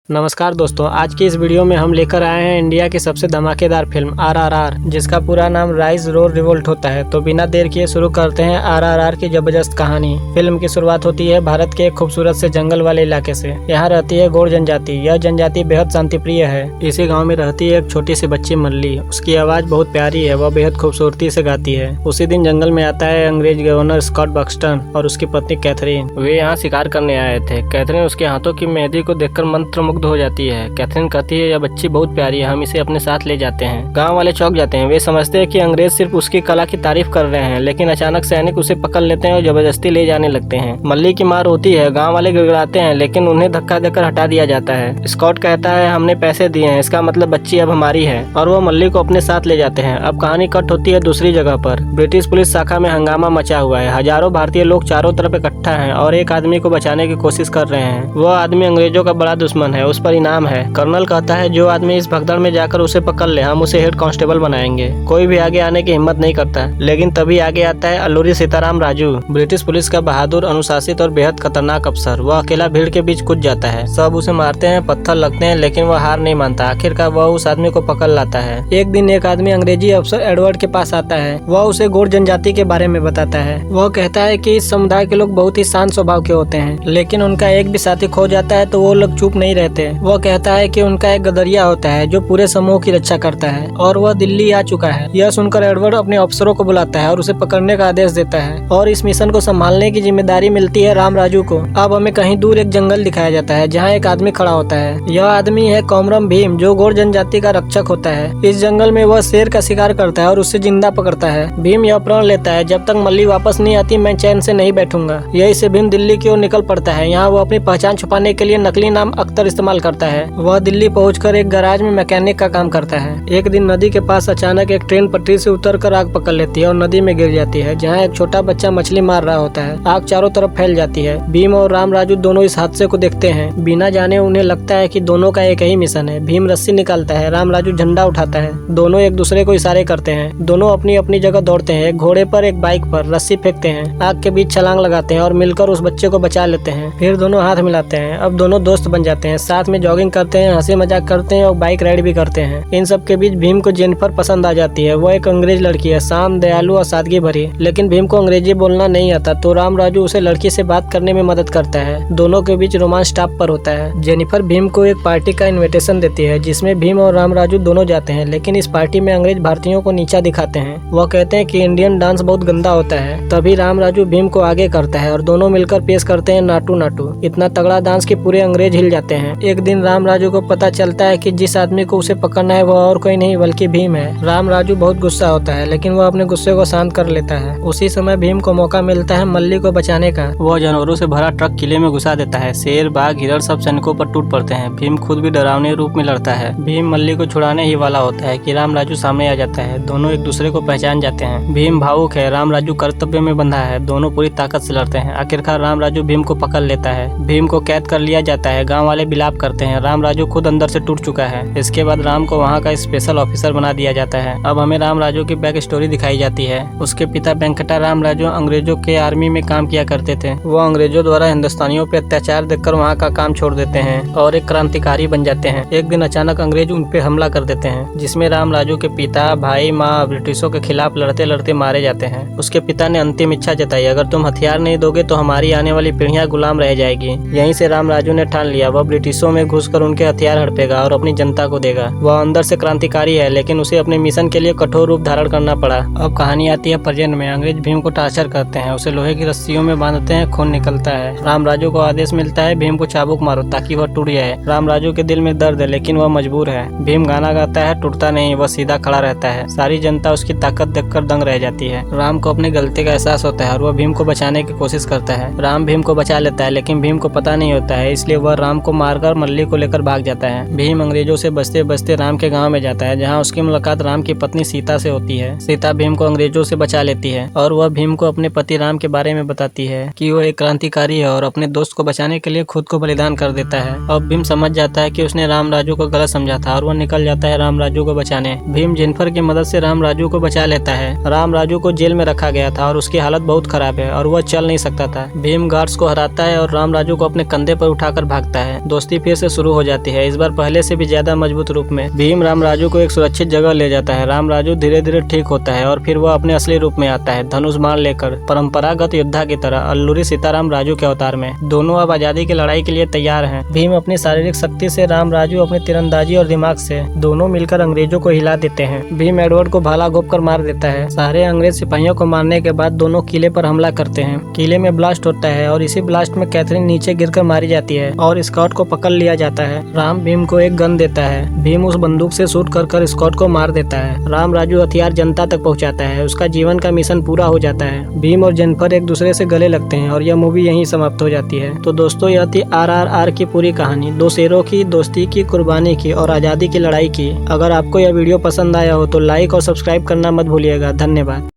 नमस्कार दोस्तों, आज की इस वीडियो में हम लेकर आए हैं इंडिया की सबसे धमाकेदार फिल्म आरआरआर, जिसका पूरा नाम राइज रोर रिवोल्ट होता है। तो बिना देर किए शुरू करते हैं आरआरआर की जबरदस्त कहानी। फिल्म की शुरुआत होती है भारत के एक खूबसूरत से जंगल वाले इलाके से। यहाँ रहती है गौड़ जनजाति। यह जनजाति बेहद शांतिप्रिय है। इसी गाँव में रहती है एक छोटी सी बच्ची मल्ली। उसकी आवाज बहुत प्यारी है, वह बेहद खूबसूरती से गाती है। उसी दिन जंगल में आता है अंग्रेज गवर्नर स्कॉट बक्सटन और उसकी पत्नी कैथरीन। वे यहाँ शिकार करने आए थे। कैथरीन उसके हाथों की मेहंदी को देखकर मंत्रमुग्ध हो जाती है। कैथरीन कहती है, यह बच्ची बहुत प्यारी है, हम इसे अपने साथ ले जाते हैं। गांव वाले चौंक जाते हैं। वे समझते हैं कि अंग्रेज सिर्फ उसकी कला की तारीफ कर रहे हैं, लेकिन अचानक सैनिक उसे पकड़ लेते हैं और जबरदस्ती ले जाने लगते हैं। मल्ली की मार होती है। गांव वाले गिड़गिड़ाते हैं, लेकिन उन्हें धक्का देकर हटा दिया जाता है। स्कॉट कहता है, हमने पैसे दिए हैं, इसका मतलब बच्ची अब हमारी है, और वो मल्ली को अपने साथ ले जाते हैं। अब कहानी कट होती है दूसरी जगह पर। ब्रिटिश पुलिस शाखा में हंगामा मचा हुआ है। हजारों भारतीय लोग चारों तरफ इकट्ठा हैं और एक आदमी को बचाने की कोशिश कर रहे हैं। वह आदमी अंग्रेजों का बड़ा दुश्मन है, उस पर इनाम है। कर्नल कहता है, जो आदमी इस भगदड़ में जाकर उसे पकड़ ले, हम उसे हेड कांस्टेबल बनाएंगे। कोई भी आगे आने की हिम्मत नहीं करता, लेकिन तभी आगे आता है अल्लूरी सीताराम राजू, ब्रिटिश पुलिस का बहादुर, अनुशासित और बेहद खतरनाक अफसर। वह अकेला भीड़ के बीच कूद जाता है। सब उसे मारते हैं, पत्थर लगते हैं, लेकिन वह हार नहीं मानता। आखिरकार वह उस आदमी को पकड़ लाता है। एक दिन एक आदमी अंग्रेजी अफसर एडवर्ड के पास आता है। वह उसे गौड़ जनजाति के बारे में बताता है। वह कहता है कि इस समुदाय के लोग बहुत ही शांत स्वभाव के होते हैं, लेकिन उनका एक भी साथी खो जाता है तो वो लोग चुप नहीं रहते। वह कहता है कि उनका एक गदरिया होता है जो पूरे समूह की रक्षा करता है और वह दिल्ली आ चुका है। यह सुनकर एडवर्ड अपने अफसरों को बुलाता है और उसे पकड़ने का आदेश देता है, और इस मिशन को संभालने की जिम्मेदारी मिलती है राम राजू को। अब हमें कहीं दूर एक जंगल दिखाया जाता है जहाँ एक आदमी खड़ा होता है। यह आदमी है कोमरम भीम, जो गौड़ जनजाति का रक्षक होता है। इस जंगल में वह शेर का शिकार करता है और उससे जिंदा पकड़ता है। भीम यह प्रण लेता है, जब तक मल्ली वापस नहीं आती मैं चैन से नहीं बैठूंगा। यही से भीम दिल्ली की ओर निकल पड़ता है। यहाँ वो अपनी पहचान छुपाने के लिए नकली नाम अख्तर इस्तेमाल करता है। वह दिल्ली पहुंचकर एक गैराज में मैकेनिक का काम करता है। एक दिन नदी के पास अचानक एक ट्रेन पटरी से उतरकर आग पकड़ लेती है और नदी में गिर जाती है, जहाँ एक छोटा बच्चा मछली मार रहा होता है। आग चारों तरफ फैल जाती है। भीम और राम राजू दोनों इस हादसे को देखते हैं। बिना जाने उन्हें लगता है कि दोनों का एक ही मिशन है। भीम रस्सी निकालता है, राम राजू झंडा उठाता है। दोनों एक दूसरे को इशारे करते हैं। दोनों अपनी अपनी जगह दौड़ते हैं, एक घोड़े पर एक बाइक पर, रस्सी फेंकते हैं, आग के बीच छलांग लगाते हैं और मिलकर उस बच्चे को बचा लेते हैं। फिर दोनों हाथ मिलाते हैं। अब दोनों दोस्त बन जाते हैं, साथ में जॉगिंग करते हैं, हंसी मजाक करते हैं और बाइक राइड भी करते हैं। इन सब के बीच भीम को जेनिफर पसंद आ जाती है। वह एक अंग्रेज लड़की है, शांत, दयालु और सादगी भरी, लेकिन भीम को अंग्रेजी बोलना नहीं आता, तो राम राजू उसे लड़की से बात करने में मदद करता है। दोनों के बीच रोमांस टॉप पर होता है। जेनिफर भीम को एक पार्टी का इनविटेशन देती है, जिसमें भीम और राम राजू दोनों जाते हैं, लेकिन इस पार्टी में अंग्रेज भारतीयों को नीचा दिखाते हैं। वह कहते हैं कि इंडियन डांस बहुत गंदा होता है। तभी राम राजू भीम को आगे करता है और दोनों मिलकर पेश करते हैं नाटू नाटू। इतना तगड़ा डांस कि पूरे अंग्रेज हिल जाते हैं। एक दिन राम राजू को पता चलता है कि जिस आदमी को उसे पकड़ना है वह और कोई नहीं बल्कि भीम है। राम राजू बहुत गुस्सा होता है, लेकिन वह अपने गुस्से को शांत कर लेता है। उसी समय भीम को मौका मिलता है मल्ली को बचाने का। वह जानवरों से भरा ट्रक किले में घुसा देता है। शेर, बाघ, हिरण सब सैनिकों पर टूट पड़ते हैं। भीम खुद भी डरावने रूप में लड़ता है। भीम मल्ली को छुड़ाने ही वाला होता है कि राम राजू सामने आ जाता है। दोनों एक दूसरे को पहचान जाते हैं। भीम भावुक है, राम राजू कर्तव्य में बंधा है। दोनों पूरी ताकत से लड़ते हैं। आखिरकार राम राजू भीम को पकड़ लेता है। भीम को कैद कर लिया जाता है। गाँव वाले विलाप करते हैं। राम राजू खुद अंदर से टूट चुका है। इसके बाद राम को वहाँ का स्पेशल ऑफिसर बना दिया जाता है। अब हमें राम राजू की बैक स्टोरी दिखाई जाती है। उसके पिता वेंकटा राम राजू अंग्रेजों के आर्मी में काम किया करते थे। वो अंग्रेजों द्वारा हिंदुस्तानियों पे अत्याचार देखकर वहाँ का काम छोड़ देते हैं और एक क्रांतिकारी बन जाते हैं। एक दिन अचानक अंग्रेज उन पे हमला कर देते हैं, जिसमें राम राजू के पिता, भाई, माँ ब्रिटिशों के खिलाफ लड़ते लड़ते मारे जाते हैं। उसके पिता ने अंतिम इच्छा जताई, अगर तुम हथियार नहीं दोगे तो हमारी आने वाली पीढ़ियां गुलाम रह जाएगी। यहीं से राम राजू ने ठान लिया, वह ब्रिटिशों में घुसकर उनके हथियार हड़पेगा और अपनी जनता को देगा। वह अंदर से क्रांतिकारी है, लेकिन उसे अपने मिशन के लिए कठोर रूप धारण करना पड़ा। अब कहानी आती है प्रेजेंट में। अंग्रेज भीम को टार्चर करते हैं, उसे लोहे की रस्सियों में बांधते हैं, खून निकलता है। राम राजू को आदेश मिलता है, भीम को चाबुक मारो ताकि वह टूट जाए। राम राजू के दिल में दर्द है, लेकिन वह मजबूर है। भीम गाना गाता है, टूटता नहीं, वह सीधा खड़ा रहता है। सारी जनता उसकी ताकत देखकर दंग रह जाती है। राम को अपनी गलती का एहसास होता है और वह भीम को बचाने की कोशिश करता है। राम भीम को बचा लेता है, लेकिन भीम को पता नहीं होता है, इसलिए वह राम को मारकर मल्ली को लेकर भाग जाता है। भीम अंग्रेजों से बचते बचते राम के गांव में जाता है, जहां उसकी मुलाकात राम की पत्नी सीता से होती है। सीता भीम को अंग्रेजों से बचा लेती है और वह भीम को अपने पति राम के बारे में बताती है कि वो एक क्रांतिकारी है और अपने दोस्त को बचाने के लिए खुद को बलिदान कर देता है। अब भीम समझ जाता है कि उसने राम राजू को गलत समझा था और वह निकल जाता है राम राजू को बचाने। भीम जेनिफर की मदद से राम राजू को बचा लेता है। राम राजू को जेल में रखा गया था और उसकी हालत बहुत खराब है और वह चल नहीं सकता था। भीम गार्ड्स को हराता है और राम राजू को अपने कंधे पर उठाकर भागता है। दोस्ती फिर से शुरू हो जाती है, इस बार पहले से भी ज्यादा मजबूत रूप में। भीम रामराजू को एक सुरक्षित जगह ले जाता है। रामराजू धीरे धीरे ठीक होता है और फिर वह अपने असली रूप में आता है, धनुष बाण लेकर, परंपरागत योद्धा की तरह, अल्लूरी सीताराम राजू के अवतार में। दोनों अब आजादी की लड़ाई के लिए तैयार हैं। भीम अपनी शारीरिक शक्ति से, रामराजू अपनी तीरंदाजी और दिमाग से, दोनों मिलकर अंग्रेजों को हिला देते हैं। भीम एडवर्ड को भाला घोंप कर मार देता है। सारे अंग्रेज सिपाहियों को मारने के बाद दोनों किले पर हमला करते हैं। किले में ब्लास्ट होता है और इसी ब्लास्ट में कैथरीन नीचे गिरकर मारी जाती है और स्कॉट को पकड़ लिया जाता है। राम भीम को एक गन देता है। भीम उस बंदूक से शूट कर स्कॉट को मार देता है। रामराजू हथियार जनता तक पहुंचाता है। उसका जीवन का मिशन पूरा हो जाता है। भीम और जेनिफर एक दूसरे से गले लगते हैं और यह मूवी यहीं समाप्त हो जाती है। तो दोस्तों, यह थी RRR की पूरी कहानी, दो शेरों की दोस्ती की, कुर्बानी की और आजादी की लड़ाई की। अगर आपको यह वीडियो पसंद आया हो तो लाइक और सब्सक्राइब करना मत भूलिएगा। धन्यवाद।